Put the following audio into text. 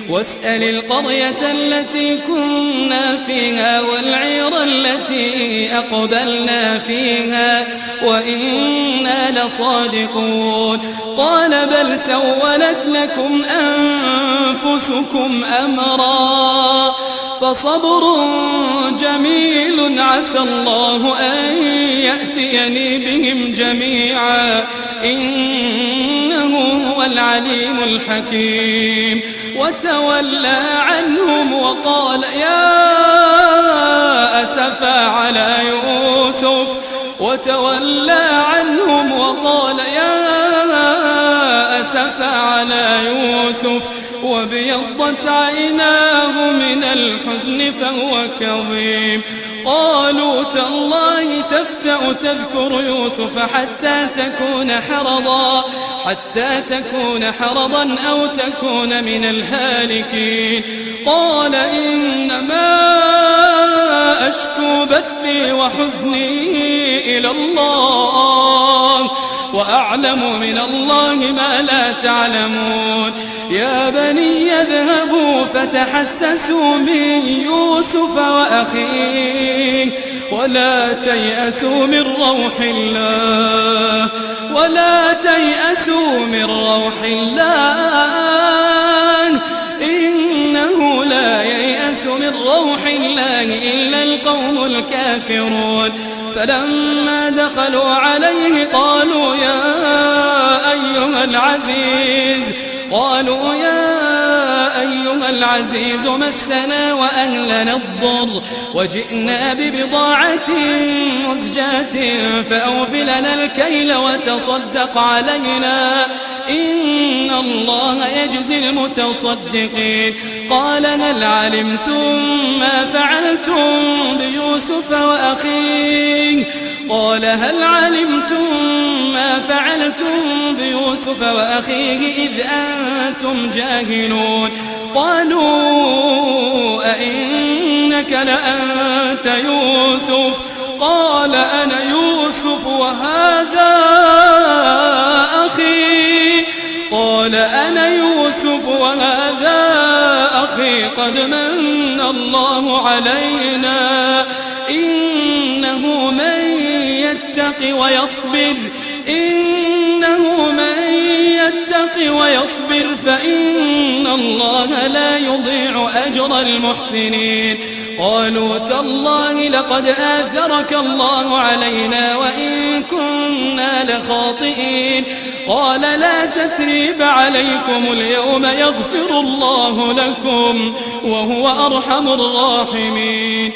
واسأل القرية التي كنا فيها والعير التي أقبلنا فيها وإنا لصادقون قال بل سولت لكم أنفسكم أمرا فصبر جميل عسى الله أن يأتيني بهم جميعا إنه هو العليم الحكيم وتولى عنهم وقال يا أسفا على يوسف وتولى عنهم وقال يا أسفا على يوسف وابيضت عيناه من الحزن فهو كظيم قالوا تالله تفتأ تذكر يوسف حتى تكون حرضا أو تكون من الهالكين قال إنما أشكو بثي وحزني إلى الله وأعلم من الله ما لا تعلمون يا بني اذهبوا فتحسسوا من يوسف وأخيه ولا تيأسوا من روح الله إنه لا ييأس من روح الله إلا القوم الكافرون فلما دخلوا عليه قالوا يا أيها العزيز مسنا وأهلنا الضر وجئنا ببضاعة مزجاة فأوف لنا الكيل وتصدق علينا إن الله يجزي المتصدقين قال هل علمتم ما فعلتم بيوسف وأخيه إذ أنتم جاهلون قالوا أئنك لأنت يوسف قال أنا يوسف وهذا أخي قد من الله علينا إنه من يتق ويصبر فإن الله لا يضيع أجر المحسنين قالوا تالله لقد آثرك الله علينا وإن كنا لخاطئين قال لا تثريب عليكم اليوم يغفر الله لكم وهو أرحم الراحمين